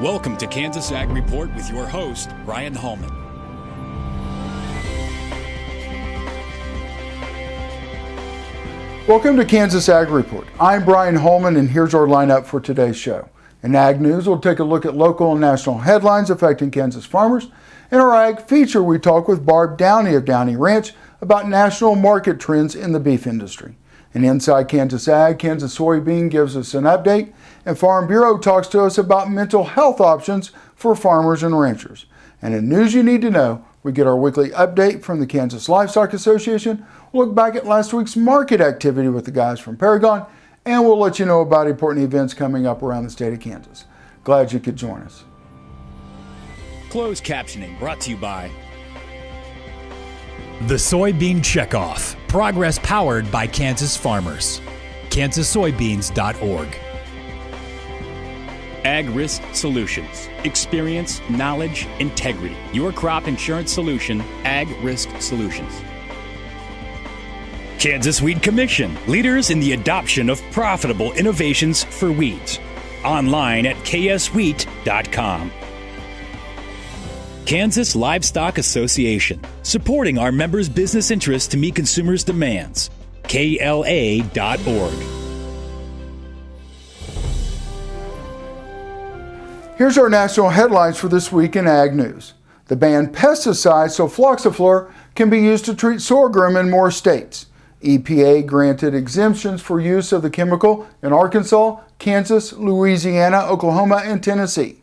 Welcome to Kansas Ag Report with your host, Ryan Hallman. Welcome to Kansas Ag Report. I'm Brian Holman, and here's our lineup for today's show. In Ag News, we'll take a look at local and national headlines affecting Kansas farmers. In our Ag Feature, we talk with Barb Downey of Downey Ranch about national market trends in the beef industry. And Inside Kansas Ag, Kansas Soybean gives us an update, and Farm Bureau talks to us about mental health options for farmers and ranchers. And in News You Need to Know, we get our weekly update from the Kansas Livestock Association. We'll look back at last week's market activity with the guys from Paragon, and we'll let you know about important events coming up around the state of Kansas. Glad you could join us. Closed captioning brought to you by The Soybean Checkoff. Progress powered by Kansas farmers. KansasSoybeans.org. Ag Risk Solutions. Experience, knowledge, integrity. Your crop insurance solution, Ag Risk Solutions. Kansas Weed Commission. Leaders in the adoption of profitable innovations for weeds. Online at kswheat.com. Kansas Livestock Association, supporting our members' business interests to meet consumers' demands. KLA.org. Here's our national headlines for this week in Ag News. The banned pesticide sulfoxaflor can be used to treat sorghum in more states. EPA granted exemptions for use of the chemical in Arkansas, Kansas, Louisiana, Oklahoma, and Tennessee.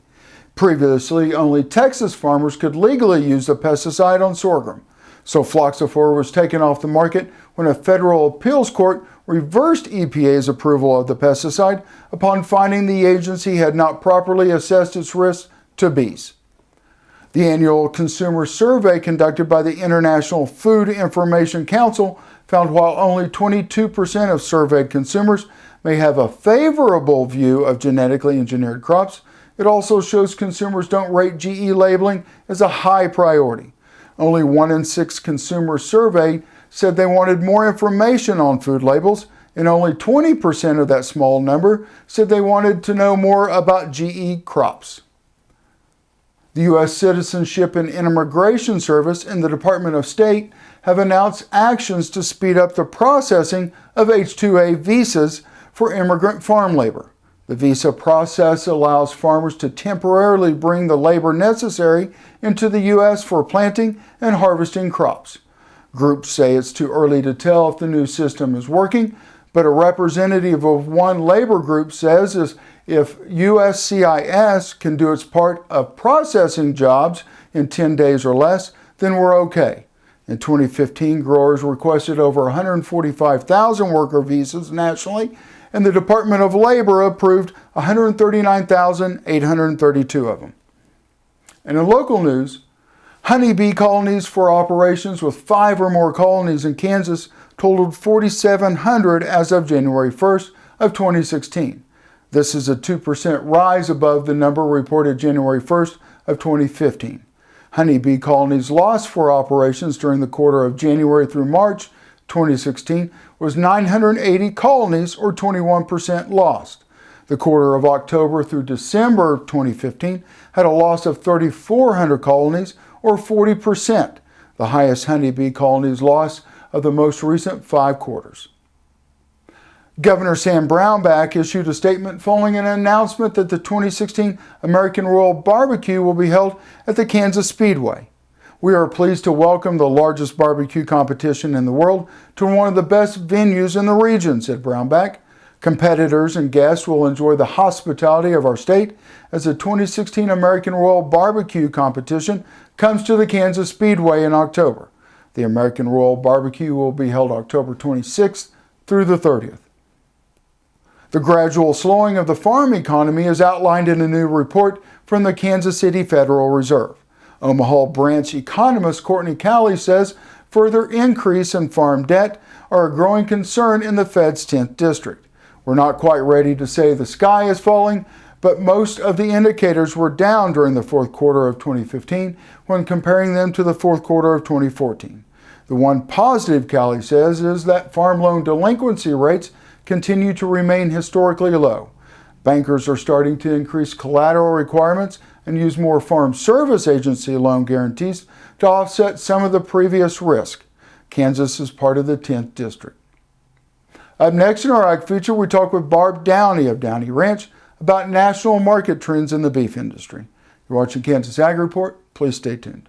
Previously, only Texas farmers could legally use the pesticide on sorghum. Sulfoxaflor was taken off the market when a federal appeals court reversed EPA's approval of the pesticide upon finding the agency had not properly assessed its risks to bees. The annual consumer survey conducted by the International Food Information Council found while only 22% of surveyed consumers may have a favorable view of genetically engineered crops, it also shows consumers don't rate GE labeling as a high priority. Only 1 in 6 consumers surveyed said they wanted more information on food labels, and only 20% of that small number said they wanted to know more about GE crops. The U.S. Citizenship and Immigration Service and the Department of State have announced actions to speed up the processing of H-2A visas for immigrant farm labor. The visa process allows farmers to temporarily bring the labor necessary into the U.S. for planting and harvesting crops. Groups say it's too early to tell if the new system is working, but a representative of one labor group says if USCIS can do its part of processing jobs in 10 days or less, then we're okay. In 2015, growers requested over 145,000 worker visas nationally, and the Department of Labor approved 139,832 of them. And in local news, honeybee colonies for operations with 5 or more colonies in Kansas totaled 4,700 as of January 1st of 2016. This is a 2% rise above the number reported January 1st of 2015. Honeybee colonies lost for operations during the quarter of January through March 2016 was 980 colonies, or 21% lost. The quarter of October through December 2015 had a loss of 3,400 colonies, or 40%, the highest honeybee colonies loss of the most recent 5 quarters. Governor Sam Brownback issued a statement following an announcement that the 2016 American Royal Barbecue will be held at the Kansas Speedway. We are pleased to welcome the largest barbecue competition in the world to one of the best venues in the region, said Brownback. Competitors and guests will enjoy the hospitality of our state as the 2016 American Royal Barbecue competition comes to the Kansas Speedway in October. The American Royal Barbecue will be held October 26th through the 30th. The gradual slowing of the farm economy is outlined in a new report from the Kansas City Federal Reserve. Omaha branch economist Courtney Cowley says further increase in farm debt are a growing concern in the Fed's 10th district. We're not quite ready to say the sky is falling, but most of the indicators were down during the fourth quarter of 2015 when comparing them to the fourth quarter of 2014. The one positive, Cowley says, is that farm loan delinquency rates continue to remain historically low. Bankers are starting to increase collateral requirements and use more Farm Service Agency loan guarantees to offset some of the previous risk. Kansas is part of the 10th District. Up next in our Ag Feature, we talk with Barb Downey of Downey Ranch about national market trends in the beef industry. You're watching Kansas Ag Report. Please stay tuned.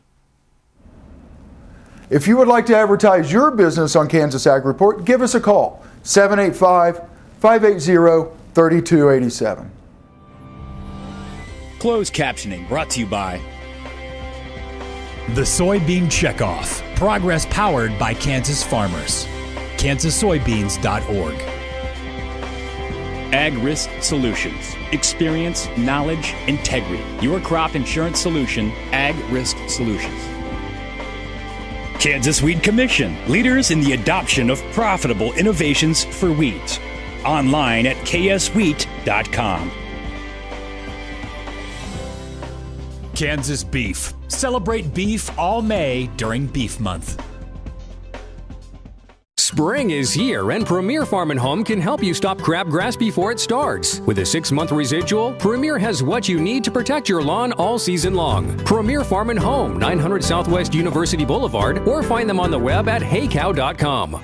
If you would like to advertise your business on Kansas Ag Report, give us a call, 785-580-3287. Closed captioning brought to you by The Soybean Checkoff. Progress powered by Kansas farmers. KansasSoybeans.org. Ag Risk Solutions. Experience, knowledge, integrity. Your crop insurance solution, Ag Risk Solutions. Kansas Weed Commission. Leaders in the adoption of profitable innovations for weeds. Online at kswheat.com. Kansas Beef. Celebrate beef all May during Beef Month. Spring is here, and Premier Farm and Home can help you stop crabgrass before it starts. With a 6-month residual, Premier has what you need to protect your lawn all season long. Premier Farm and Home, 900 Southwest University Boulevard, or find them on the web at heycow.com.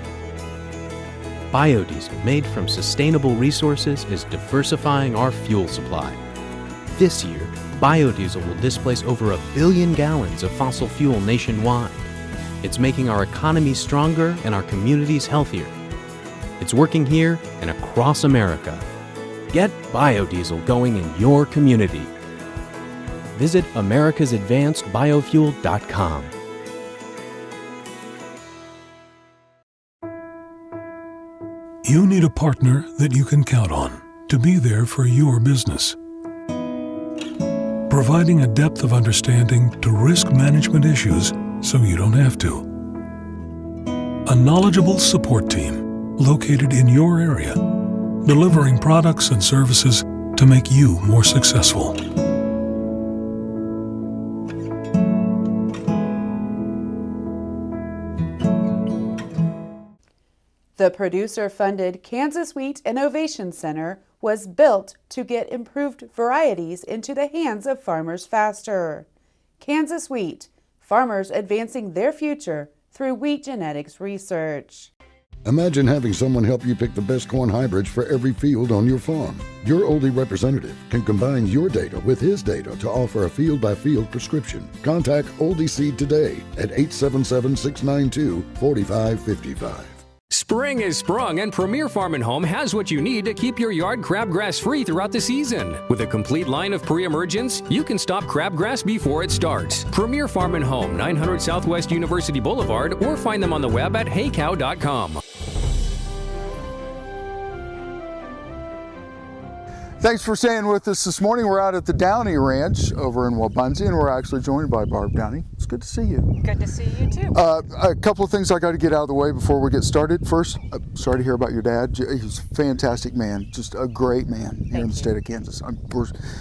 Biodiesel made from sustainable resources is diversifying our fuel supply. This year, biodiesel will displace over 1 billion gallons of fossil fuel nationwide. It's making our economy stronger and our communities healthier. It's working here and across America. Get biodiesel going in your community. Visit americasadvancedbiofuel.com. You need a partner that you can count on to be there for your business. Providing a depth of understanding to risk management issues so you don't have to. A knowledgeable support team located in your area, delivering products and services to make you more successful. The producer-funded Kansas Wheat Innovation Center was built to get improved varieties into the hands of farmers faster. Kansas Wheat, farmers advancing their future through wheat genetics research. Imagine having someone help you pick the best corn hybrids for every field on your farm. Your Oldie representative can combine your data with his data to offer a field-by-field prescription. Contact Oldie Seed today at 877-692-4555. Spring is sprung, and Premier Farm and Home has what you need to keep your yard crabgrass free throughout the season. With a complete line of pre-emergence, you can stop crabgrass before it starts. Premier Farm and Home, 900 Southwest University Boulevard, or find them on the web at heycow.com. Thanks for staying with us this morning. We're out at the Downey Ranch over in Wabaunsee, and we're actually joined by Barb Downey. It's good to see you. Good to see you too. A couple of things I got to get out of the way before we get started. First, sorry to hear about your dad. He's a fantastic man, just a great man here in the state of Kansas.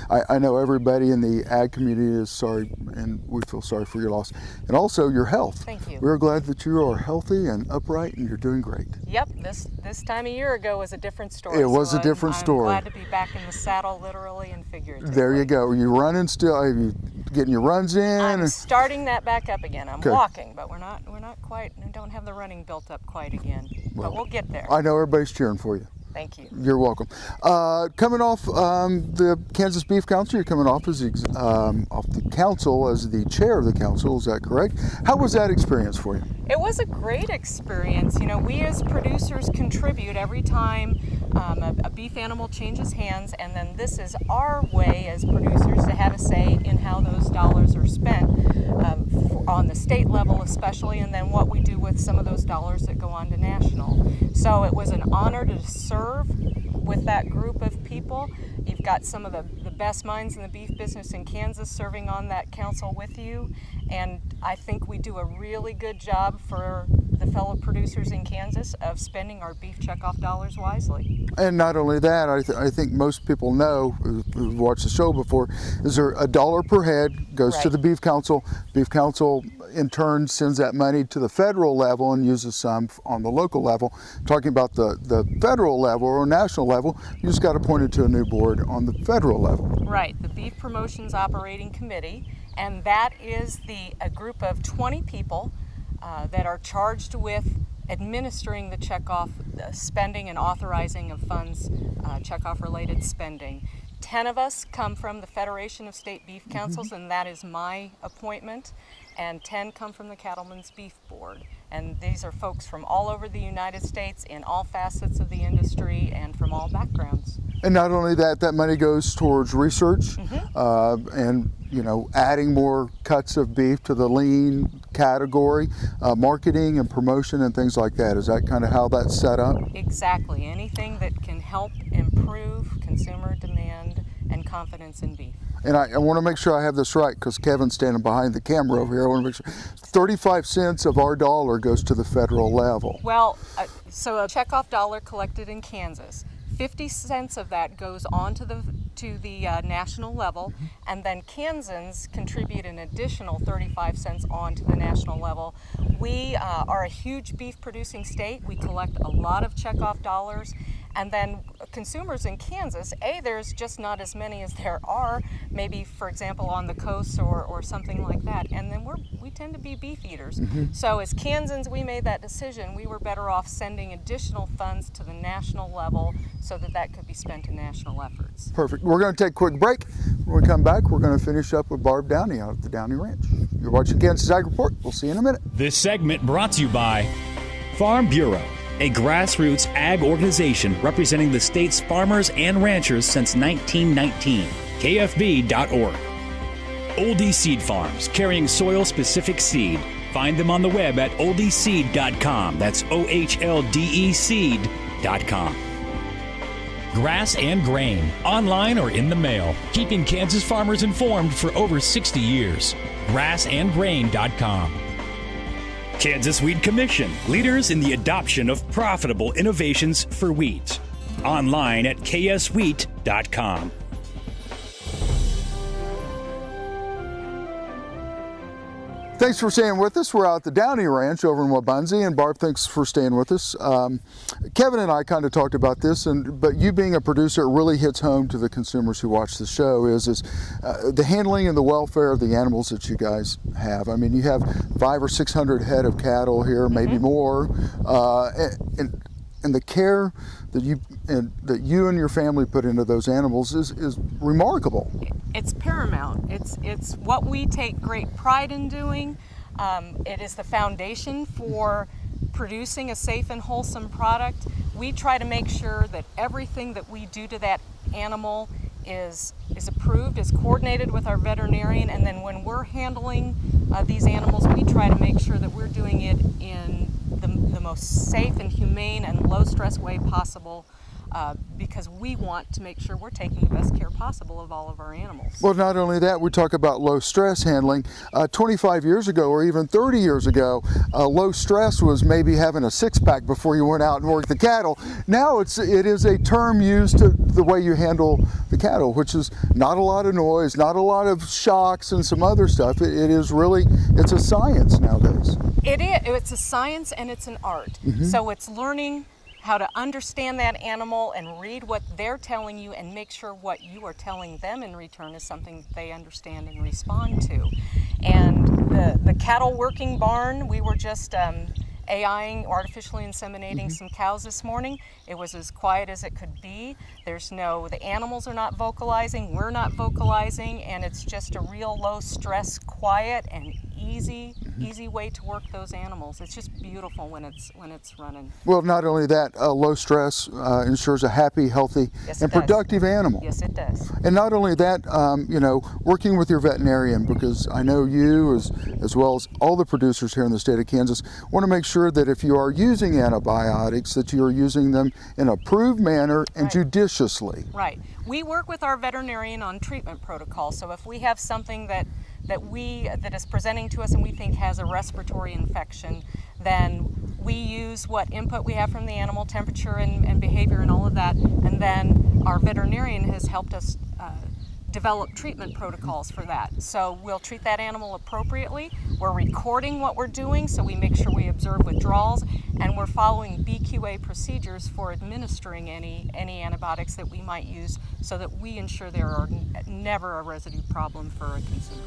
I know everybody in the ag community is sorry, and we feel sorry for your loss. And also your health. Thank you. We're glad that you are healthy and upright, and you're doing great. Yep, this time a year ago was a different story. It was a different story. I'm glad to be back in the saddle, literally and figuratively. There you go. Are you running still? Are you getting your runs in? I'm starting that back up again. I'm walking, but we're not quite. We don't have the running built up quite again. Well, but we'll get there. I know everybody's cheering for you. Thank you. You're welcome. Coming off the Kansas Beef Council, you're coming off as off the council as the chair of the council. Is that correct? How was that experience for you? It was a great experience. You know, we as producers contribute every time a beef animal changes hands, and then this is our way as producers to have a say in how those dollars are spent on the state level especially, and then what we do with some of those dollars that go on to national. So it was an honor to serve with that group of people. You've got some of the best minds in the beef business in Kansas serving on that council with you, and I think we do a really good job for the fellow producers in Kansas of spending our beef checkoff dollars wisely. And not only that, I think most people know, who've watched the show before, is there $1 per head goes to the Beef Council. Beef Council in turn sends that money to the federal level and uses some on the local level. Talking about the federal level or national level, you just got appointed to a new board on the federal level. Right, the Beef Promotions Operating Committee, and that is a group of 20 people that are charged with administering the checkoff spending and authorizing of funds, checkoff related spending. 10 of us come from the Federation of State Beef Councils, and that is my appointment, and 10 come from the Cattlemen's Beef Board. And these are folks from all over the United States in all facets of the industry and from all backgrounds. And not only that, that money goes towards research and, you know, adding more cuts of beef to the lean category, marketing and promotion and things like that. Is that kind of how that's set up? Exactly. Anything that can help improve consumer demand and confidence in beef. And I want to make sure I have this right, because Kevin's standing behind the camera over here. I want to make sure 35 cents of our dollar goes to the federal level. Well, so a checkoff dollar collected in Kansas, 50 cents of that goes on to the national level, and then Kansans contribute an additional 35 cents on to the national level. We are a huge beef producing state. We collect a lot of checkoff dollars. And then consumers in Kansas, there's just not as many as there are, maybe, for example, on the coast or something like that. And then we tend to be beef eaters. So as Kansans, we made that decision. We were better off sending additional funds to the national level so that could be spent in national efforts. Perfect. We're going to take a quick break. When we come back, we're going to finish up with Barb Downey out at the Downey Ranch. You're watching Kansas Ag Report. We'll see you in a minute. This segment brought to you by Farm Bureau, a grassroots ag organization representing the state's farmers and ranchers since 1919. KFB.org. Oldie Seed Farms, carrying soil-specific seed. Find them on the web at oldieseed.com. That's OHLDE seed.com. Grass and Grain, online or in the mail, keeping Kansas farmers informed for over 60 years. Grassandgrain.com. Kansas Wheat Commission, leaders in the adoption of profitable innovations for wheat. Online at kswheat.com. Thanks for staying with us. We're out at the Downey Ranch over in Wabaunsee, and Barb, thanks for staying with us. Kevin and I kind of talked about this, but you being a producer, it really hits home to the consumers who watch the show is the handling and the welfare of the animals that you guys have. I mean, you have 500 or 600 head of cattle here, maybe more, and the care that you and your family put into those animals is remarkable. It's paramount. It's what we take great pride in doing. It is the foundation for producing a safe and wholesome product. We try to make sure that everything that we do to that animal is approved, is coordinated with our veterinarian, and then when we're handling these animals, we try to make sure that we're doing it in the most safe and humane and low stress way possible, because we want to make sure we're taking the best care possible of all of our animals. Well, not only that, we talk about low stress handling. 25 years ago or even 30 years ago, low stress was maybe having a six-pack before you went out and worked the cattle. Now it is a term used to the way you handle the cattle, which is not a lot of noise, not a lot of shocks and some other stuff. It's a science nowadays. It is. It's a science and it's an art. So it's learning how to understand that animal and read what they're telling you and make sure what you are telling them in return is something that they understand and respond to. And the cattle working barn, we were just AIing, artificially inseminating some cows this morning. It was as quiet as it could be. The animals are not vocalizing, we're not vocalizing, and it's just a real low stress, quiet, and easy way to work those animals. It's just beautiful when it's running. Well, not only that, low stress ensures a happy, healthy, and productive animal. Yes, it does. And not only that, working with your veterinarian, because I know you, as well as all the producers here in the state of Kansas, want to make sure that if you are using antibiotics, that you are using them in an approved manner and judiciously. Right. We work with our veterinarian on treatment protocols. So if we have something that is presenting to us and we think has a respiratory infection, then we use what input we have from the animal, temperature and behavior and all of that, and then our veterinarian has helped us develop treatment protocols for that. So we'll treat that animal appropriately. We're recording what we're doing so we make sure we observe withdrawals, and we're following BQA procedures for administering any antibiotics that we might use so that we ensure there are never a residue problem for a consumer.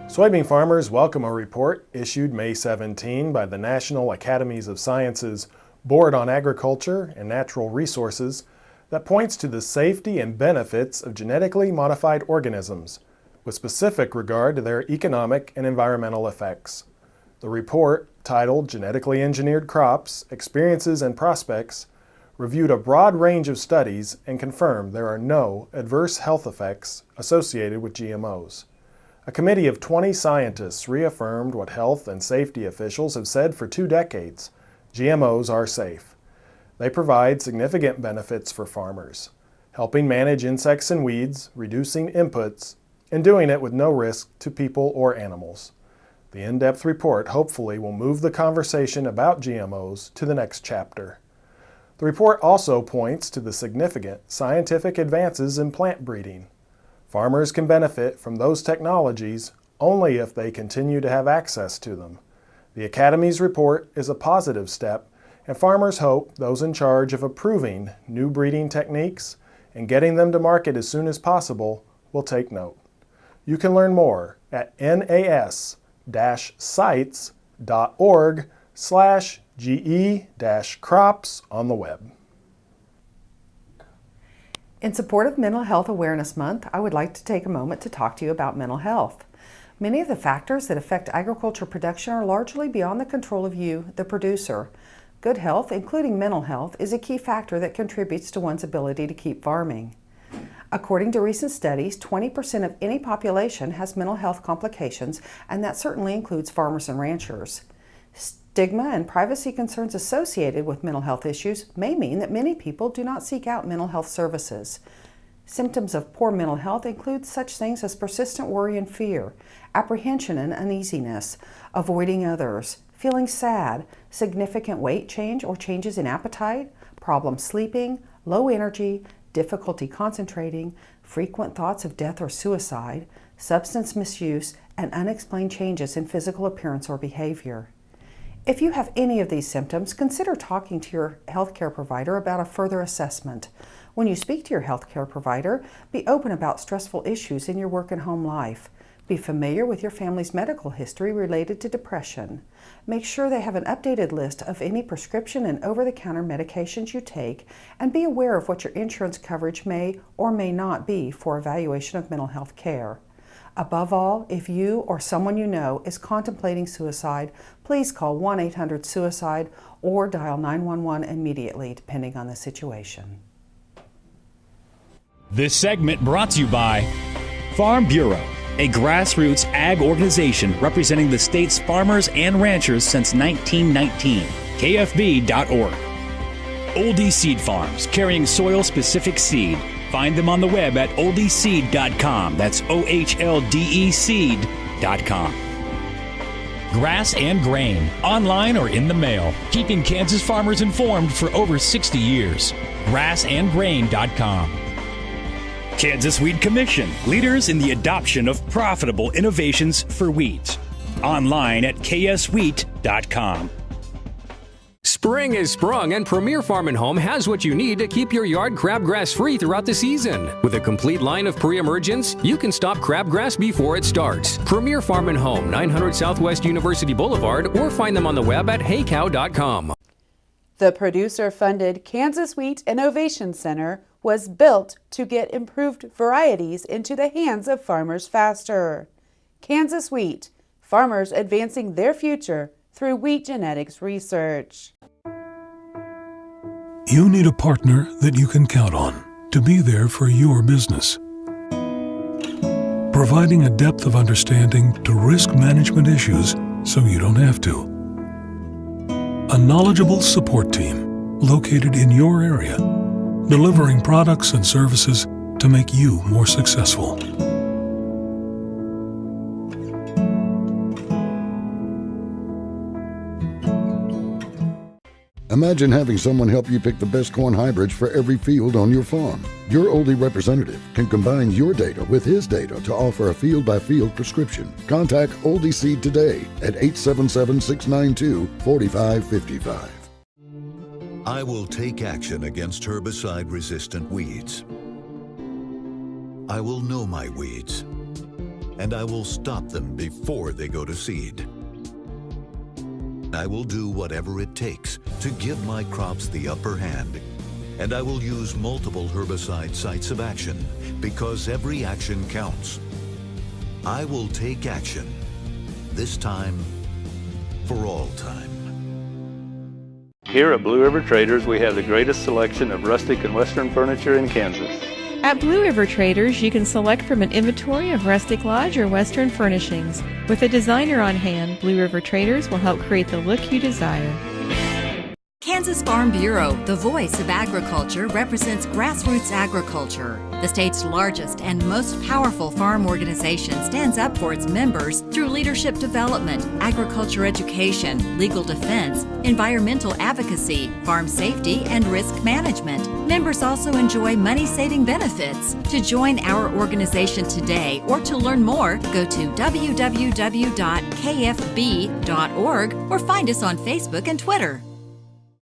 Soybean farmers welcome a report issued May 17 by the National Academies of Sciences Board on Agriculture and Natural Resources that points to the safety and benefits of genetically modified organisms, with specific regard to their economic and environmental effects. The report, titled Genetically Engineered Crops, Experiences and Prospects, reviewed a broad range of studies and confirmed there are no adverse health effects associated with GMOs. A committee of 20 scientists reaffirmed what health and safety officials have said for 2 decades: GMOs are safe. They provide significant benefits for farmers, helping manage insects and weeds, reducing inputs, and doing it with no risk to people or animals. The in-depth report hopefully will move the conversation about GMOs to the next chapter. The report also points to the significant scientific advances in plant breeding. Farmers can benefit from those technologies only if they continue to have access to them. The Academy's report is a positive step, and farmers hope those in charge of approving new breeding techniques and getting them to market as soon as possible will take note. You can learn more at nas-sites.org/GE-crops on the web. In support of Mental Health Awareness Month, I would like to take a moment to talk to you about mental health. Many of the factors that affect agriculture production are largely beyond the control of you, the producer. Good health, including mental health, is a key factor that contributes to one's ability to keep farming. According to recent studies, 20% of any population has mental health complications, and that certainly includes farmers and ranchers. Stigma and privacy concerns associated with mental health issues may mean that many people do not seek out mental health services. Symptoms of poor mental health include such things as persistent worry and fear, apprehension and uneasiness, avoiding others, feeling sad, significant weight change or changes in appetite, problems sleeping, low energy, difficulty concentrating, frequent thoughts of death or suicide, substance misuse, and unexplained changes in physical appearance or behavior. If you have any of these symptoms, consider talking to your healthcare provider about a further assessment. When you speak to your healthcare provider, be open about stressful issues in your work and home life. Be familiar with your family's medical history related to depression. Make sure they have an updated list of any prescription and over-the-counter medications you take, and be aware of what your insurance coverage may or may not be for evaluation of mental health care. Above all, if you or someone you know is contemplating suicide, please call 1-800-SUICIDE or dial 911 immediately, depending on the situation. This segment brought to you by Farm Bureau, a grassroots ag organization representing the state's farmers and ranchers since 1919. KFB.org. Oldie Seed Farms, carrying soil-specific seed. Find them on the web at oldieseed.com. That's OHLDE seed.com. Grass and Grain, online or in the mail, keeping Kansas farmers informed for over 60 years. Grassandgrain.com. Kansas Wheat Commission, leaders in the adoption of profitable innovations for wheat. Online at kswheat.com. Spring is sprung, and Premier Farm & Home has what you need to keep your yard crabgrass free throughout the season. With a complete line of pre-emergents, you can stop crabgrass before it starts. Premier Farm & Home, 900 Southwest University Boulevard, or find them on the web at heycow.com. The producer-funded Kansas Wheat Innovation Center was built to get improved varieties into the hands of farmers faster. Kansas Wheat, farmers advancing their future through wheat genetics research. You need a partner that you can count on to be there for your business, providing a depth of understanding to risk management issues so you don't have to. A knowledgeable support team located in your area, delivering products and services to make you more successful. Imagine having someone help you pick the best corn hybrids for every field on your farm. Your Oldie representative can combine your data with his data to offer a field-by-field prescription. Contact Oldie Seed today at 877-692-4555. I will take action against herbicide-resistant weeds. I will know my weeds, and I will stop them before they go to seed. I will do whatever it takes to give my crops the upper hand, and I will use multiple herbicide sites of action because every action counts. I will take action, this time for all time. Here at Blue River Traders, we have the greatest selection of rustic and western furniture in Kansas. At Blue River Traders, you can select from an inventory of rustic lodge or western furnishings. With a designer on hand, Blue River Traders will help create the look you desire. Kansas Farm Bureau, the voice of agriculture, represents grassroots agriculture. The state's largest and most powerful farm organization stands up for its members through leadership development, agriculture education, legal defense, environmental advocacy, farm safety, and risk management. Members also enjoy money-saving benefits. To join our organization today or to learn more, go to www.kfb.org or find us on Facebook and Twitter.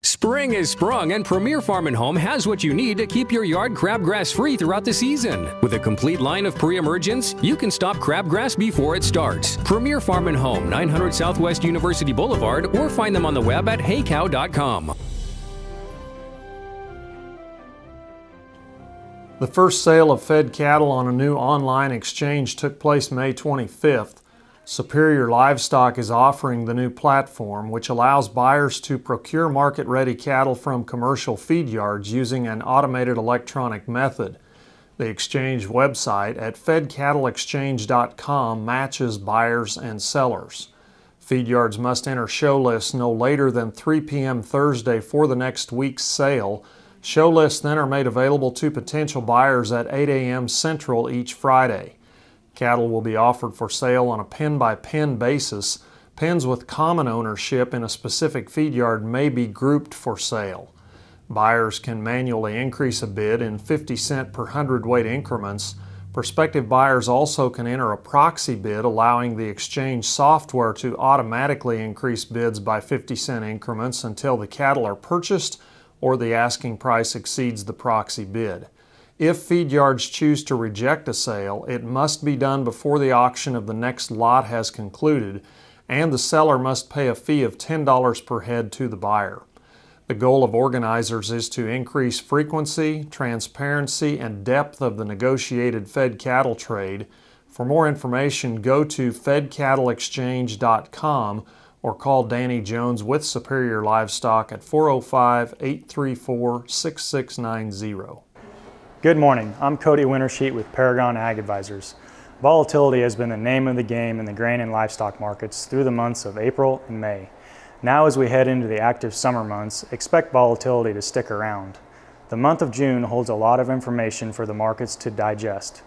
Spring is sprung, and Premier Farm & Home has what you need to keep your yard crabgrass free throughout the season. With a complete line of pre-emergents, you can stop crabgrass before it starts. Premier Farm & Home, 900 Southwest University Boulevard, or find them on the web at heycow.com. The first sale of fed cattle on a new online exchange took place May 25th. Superior Livestock is offering the new platform, which allows buyers to procure market-ready cattle from commercial feed yards using an automated electronic method. The exchange website at fedcattleexchange.com matches buyers and sellers. Feed yards must enter show lists no later than 3 p.m. Thursday for the next week's sale. Show lists then are made available to potential buyers at 8 a.m. Central each Friday. Cattle will be offered for sale on a pen-by-pen basis. Pens with common ownership in a specific feed yard may be grouped for sale. Buyers can manually increase a bid in 50-cent per hundredweight increments. Prospective buyers also can enter a proxy bid, allowing the exchange software to automatically increase bids by 50-cent increments until the cattle are purchased or the asking price exceeds the proxy bid. If feed yards choose to reject a sale, it must be done before the auction of the next lot has concluded, and the seller must pay a fee of $10 per head to the buyer. The goal of organizers is to increase frequency, transparency, and depth of the negotiated fed cattle trade. For more information, go to fedcattleexchange.com or call Danny Jones with Superior Livestock at 405-834-6690. Good morning, I'm Cody Wintersheet with Paragon Ag Advisors. Volatility has been the name of the game in the grain and livestock markets through the months of April and May. Now as we head into the active summer months, expect volatility to stick around. The month of June holds a lot of information for the markets to digest.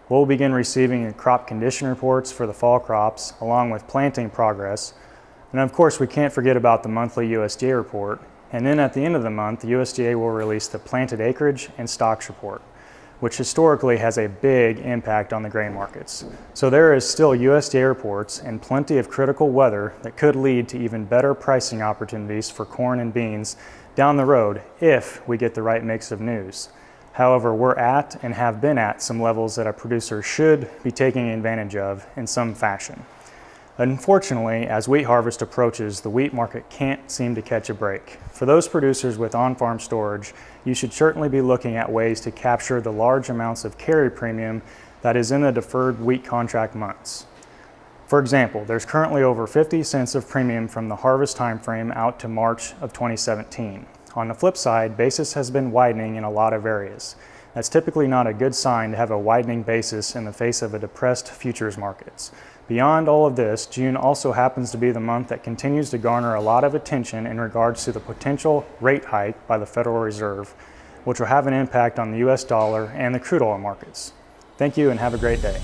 We'll begin receiving crop condition reports for the fall crops, along with planting progress. And of course we can't forget about the monthly USDA report. And then at the end of the month, the USDA will release the planted acreage and stocks report, which historically has a big impact on the grain markets. So there is still USDA reports and plenty of critical weather that could lead to even better pricing opportunities for corn and beans down the road if we get the right mix of news. However, we're at and have been at some levels that a producer should be taking advantage of in some fashion. Unfortunately, as wheat harvest approaches, the wheat market can't seem to catch a break. For those producers with on-farm storage, you should certainly be looking at ways to capture the large amounts of carry premium that is in the deferred wheat contract months. For example, there's currently over 50 cents of premium from the harvest timeframe out to March of 2017. On the flip side, basis has been widening in a lot of areas. That's typically not a good sign to have a widening basis in the face of a depressed futures markets. Beyond all of this, June also happens to be the month that continues to garner a lot of attention in regards to the potential rate hike by the Federal Reserve, which will have an impact on the US dollar and the crude oil markets. Thank you and have a great day.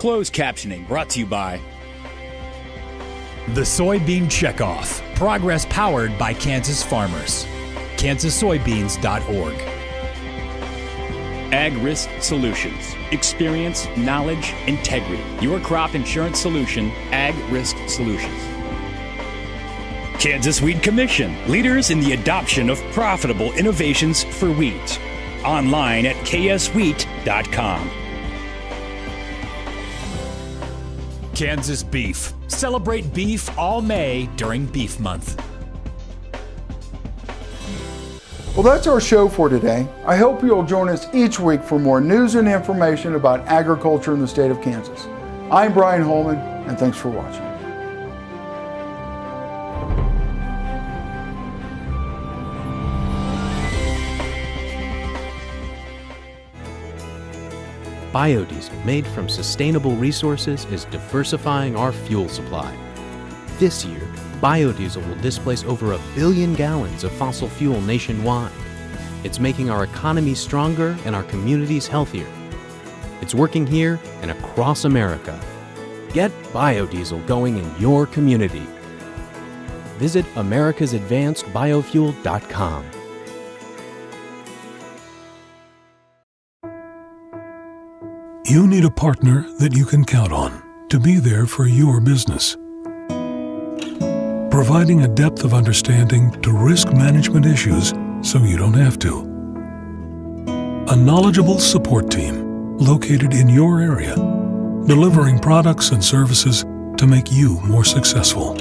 Closed captioning brought to you by The Soybean Checkoff. Progress powered by Kansas farmers. KansasSoybeans.org. Ag Risk Solutions. Experience, knowledge, integrity. Your crop insurance solution, Ag Risk Solutions. Kansas Wheat Commission. Leaders in the adoption of profitable innovations for wheat. Online at kswheat.com. Kansas Beef. Celebrate beef all May during Beef Month. Well, that's our show for today. I hope you'll join us each week for more news and information about agriculture in the state of Kansas. I'm Brian Holman, and thanks for watching. Biodiesel made from sustainable resources is diversifying our fuel supply. This year, biodiesel will displace over 1 billion gallons of fossil fuel nationwide. It's making our economy stronger and our communities healthier. It's working here and across America. Get biodiesel going in your community. Visit americasadvancedbiofuel.com. You need a partner that you can count on to be there for your business. Providing a depth of understanding to risk management issues so you don't have to. A knowledgeable support team located in your area, delivering products and services to make you more successful.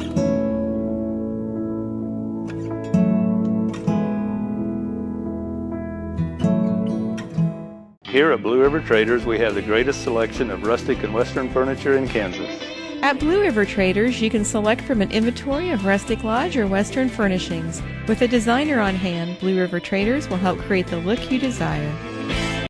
Here at Blue River Traders, we have the greatest selection of rustic and western furniture in Kansas. At Blue River Traders, you can select from an inventory of rustic lodge or western furnishings. With a designer on hand, Blue River Traders will help create the look you desire.